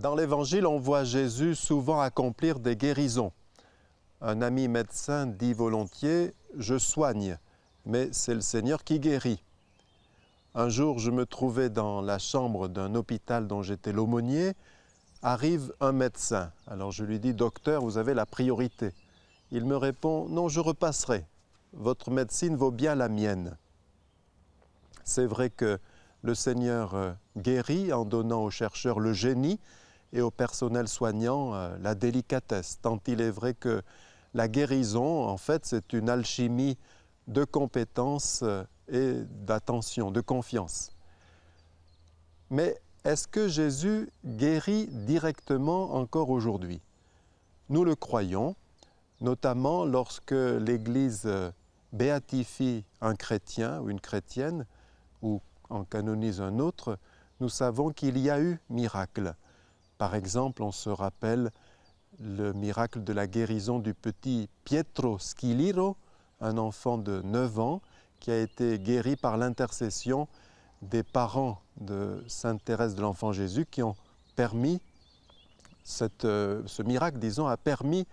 Dans l'Évangile, on voit Jésus souvent accomplir des guérisons. Un ami médecin dit volontiers « je soigne », mais c'est le Seigneur qui guérit. Un jour, je me trouvais dans la chambre d'un hôpital dont j'étais l'aumônier. Arrive un médecin. Alors je lui dis « Docteur, vous avez la priorité ». Il me répond « Non, je repasserai. Votre médecine vaut bien la mienne ». C'est vrai que le Seigneur guérit en donnant aux chercheurs le génie et au personnel soignant la délicatesse. Tant il est vrai que la guérison, en fait, c'est une alchimie de compétences et d'attention, de confiance. Mais est-ce que Jésus guérit directement encore aujourd'hui? Nous le croyons, notamment lorsque l'Église béatifie un chrétien ou une chrétienne, ou en canonise un autre, nous savons qu'il y a eu miracle. Par exemple, on se rappelle le miracle de la guérison du petit Pietro Schiliro, un enfant de 9 ans qui a été guéri par l'intercession des parents de Sainte Thérèse de l'Enfant Jésus qui ont permis, ce miracle, disons, a permis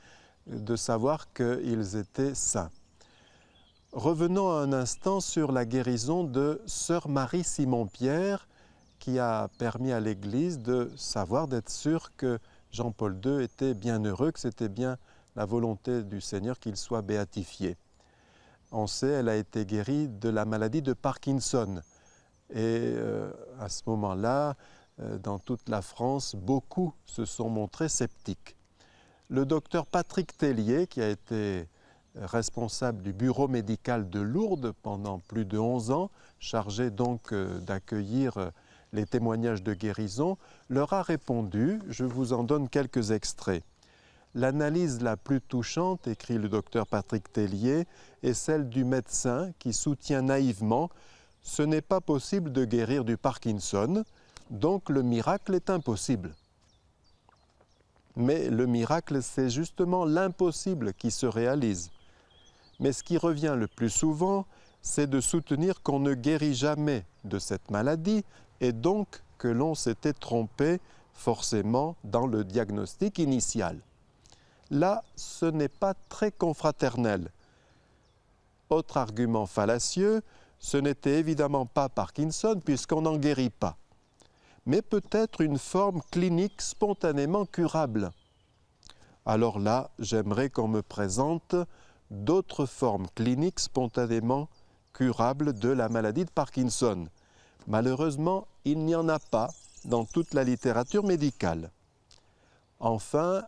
de savoir qu'ils étaient saints. Revenons un instant sur la guérison de Sœur Marie Simon-Pierre qui a permis à l'Église de savoir, d'être sûr que Jean-Paul II était bien heureux, que c'était bien la volonté du Seigneur qu'il soit béatifié. On sait, elle a été guérie de la maladie de Parkinson. Et à ce moment-là, dans toute la France, beaucoup se sont montrés sceptiques. Le docteur Patrick Tellier, qui a été responsable du bureau médical de Lourdes pendant plus de 11 ans, chargé donc d'accueillir les témoignages de guérison, leur a répondu, je vous en donne quelques extraits. L'analyse la plus touchante, écrit le docteur Patrick Tellier, est celle du médecin qui soutient naïvement « ce n'est pas possible de guérir du Parkinson, donc le miracle est impossible ». Mais le miracle, c'est justement l'impossible qui se réalise. Mais ce qui revient le plus souvent, c'est de soutenir qu'on ne guérit jamais de cette maladie et donc que l'on s'était trompé forcément dans le diagnostic initial. Là, ce n'est pas très confraternel. Autre argument fallacieux, ce n'était évidemment pas Parkinson puisqu'on n'en guérit pas, mais peut-être une forme clinique spontanément curable. Alors là, j'aimerais qu'on me présente d'autres formes cliniques spontanément curables de la maladie de Parkinson. Malheureusement, il n'y en a pas dans toute la littérature médicale. Enfin,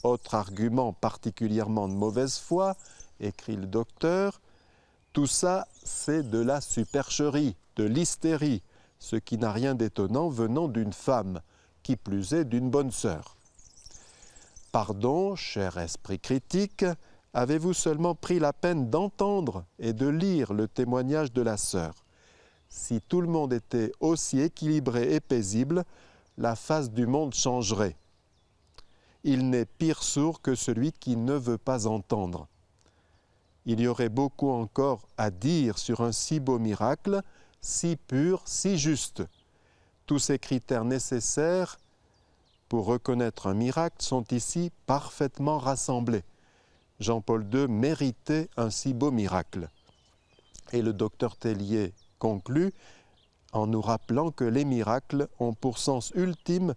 autre argument particulièrement de mauvaise foi, écrit le docteur, tout ça, c'est de la supercherie, de l'hystérie, ce qui n'a rien d'étonnant venant d'une femme, qui plus est d'une bonne sœur. Pardon, cher esprit critique, avez-vous seulement pris la peine d'entendre et de lire le témoignage de la sœur? Si tout le monde était aussi équilibré et paisible, la face du monde changerait. Il n'est pire sourd que celui qui ne veut pas entendre. Il y aurait beaucoup encore à dire sur un si beau miracle, si pur, si juste. Tous ces critères nécessaires pour reconnaître un miracle sont ici parfaitement rassemblés. Jean-Paul II méritait un si beau miracle. Et le docteur Tellier conclut en nous rappelant que les miracles ont pour sens ultime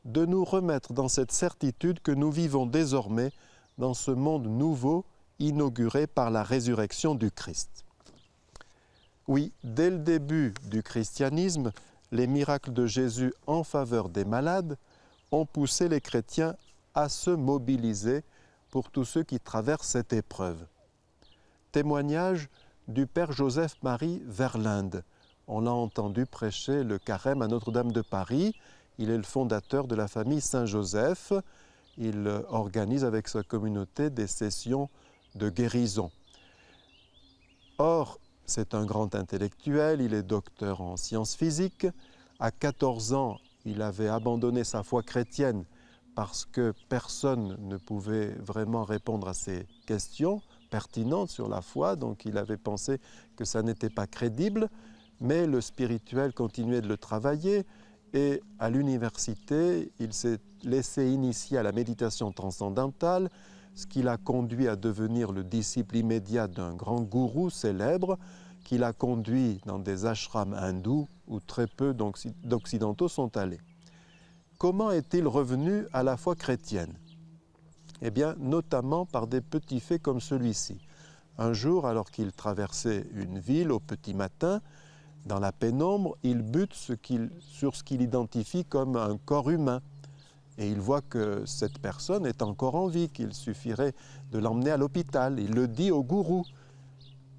de nous remettre dans cette certitude que nous vivons désormais dans ce monde nouveau inauguré par la résurrection du Christ. Oui, dès le début du christianisme, les miracles de Jésus en faveur des malades ont poussé les chrétiens à se mobiliser pour tous ceux qui traversent cette épreuve. Témoignage du Père Joseph-Marie Verlinde. On l'a entendu prêcher le carême à Notre-Dame de Paris. Il est le fondateur de la famille Saint-Joseph. Il organise avec sa communauté des sessions de guérison. Or, c'est un grand intellectuel, il est docteur en sciences physiques. À 14 ans, il avait abandonné sa foi chrétienne parce que personne ne pouvait vraiment répondre à ses questions pertinentes sur la foi, donc il avait pensé que ça n'était pas crédible, mais le spirituel continuait de le travailler. Et à l'université, il s'est laissé initier à la méditation transcendantale, ce qui l'a conduit à devenir le disciple immédiat d'un grand gourou célèbre, qui l'a conduit dans des ashrams hindous où très peu d'occidentaux sont allés. Comment est-il revenu à la foi chrétienne? Eh bien, notamment par des petits faits comme celui-ci. Un jour, alors qu'il traversait une ville au petit matin, dans la pénombre, il bute sur ce qu'il identifie comme un corps humain. Et il voit que cette personne est encore en vie, qu'il suffirait de l'emmener à l'hôpital. Il le dit au gourou.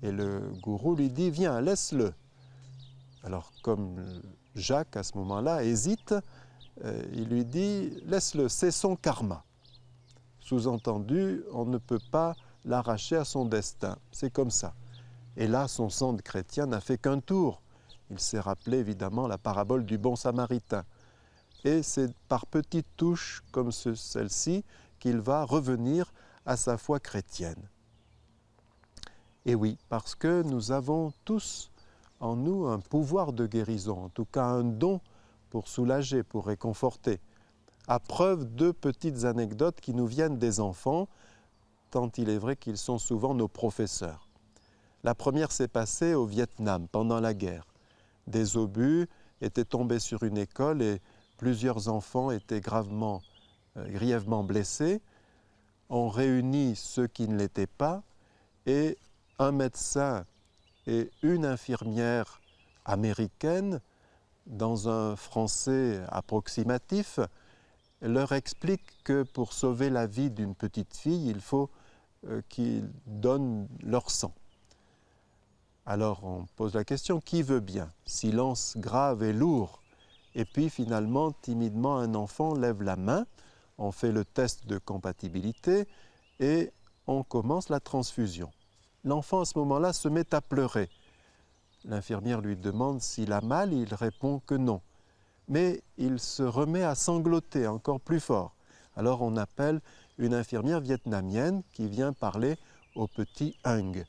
Et le gourou lui dit « Viens, laisse-le ». Alors, comme Jacques, à ce moment-là, hésite, il lui dit « Laisse-le, c'est son karma ». Sous-entendu, on ne peut pas l'arracher à son destin. C'est comme ça. Et là, son sang de chrétien n'a fait qu'un tour. Il s'est rappelé évidemment la parabole du bon samaritain. Et c'est par petites touches comme celle-ci qu'il va revenir à sa foi chrétienne. Et oui, parce que nous avons tous en nous un pouvoir de guérison, en tout cas un don pour soulager, pour réconforter. À preuve de petites anecdotes qui nous viennent des enfants, tant il est vrai qu'ils sont souvent nos professeurs. La première s'est passée au Vietnam, pendant la guerre. Des obus étaient tombés sur une école et plusieurs enfants étaient grièvement blessés. On réunit ceux qui ne l'étaient pas et un médecin et une infirmière américaine, dans un français approximatif, leur expliquent que pour sauver la vie d'une petite fille, il faut qu'ils donnent leur sang. Alors on pose la question, qui veut bien? Silence grave et lourd. Et puis finalement, timidement, un enfant lève la main, on fait le test de compatibilité et on commence la transfusion. L'enfant à ce moment-là se met à pleurer. L'infirmière lui demande s'il a mal, il répond que non. Mais il se remet à sangloter encore plus fort. Alors on appelle une infirmière vietnamienne qui vient parler au petit Hung.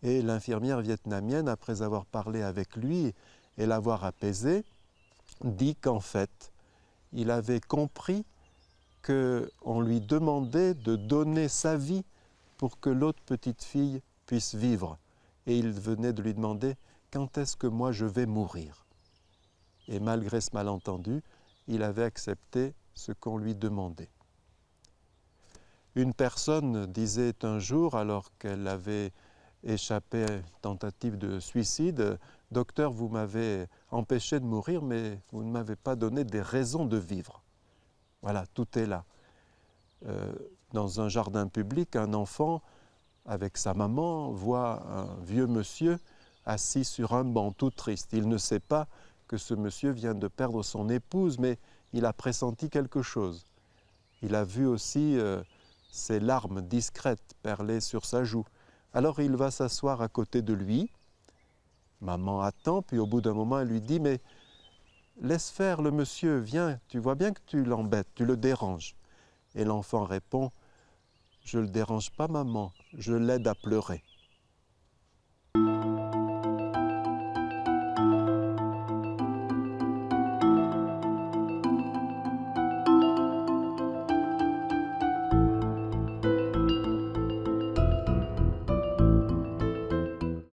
Et l'infirmière vietnamienne, après avoir parlé avec lui et l'avoir apaisé, dit qu'en fait, il avait compris qu'on lui demandait de donner sa vie pour que l'autre petite fille puisse vivre. Et il venait de lui demander « Quand est-ce que moi je vais mourir ?» Et malgré ce malentendu, il avait accepté ce qu'on lui demandait. Une personne disait un jour, alors qu'elle avait échappé à une tentative de suicide, « Docteur, vous m'avez empêché de mourir, mais vous ne m'avez pas donné des raisons de vivre. » Voilà, tout est là. Dans un jardin public, un enfant, avec sa maman, voit un vieux monsieur assis sur un banc, tout triste. Il ne sait pas que ce monsieur vient de perdre son épouse, mais il a pressenti quelque chose. Il a vu aussi ses larmes discrètes perler sur sa joue. Alors il va s'asseoir à côté de lui. Maman attend, puis au bout d'un moment, elle lui dit « Mais laisse faire le monsieur, viens, tu vois bien que tu l'embêtes, tu le déranges. » Et l'enfant répond « Je ne le dérange pas, maman, je l'aide à pleurer. »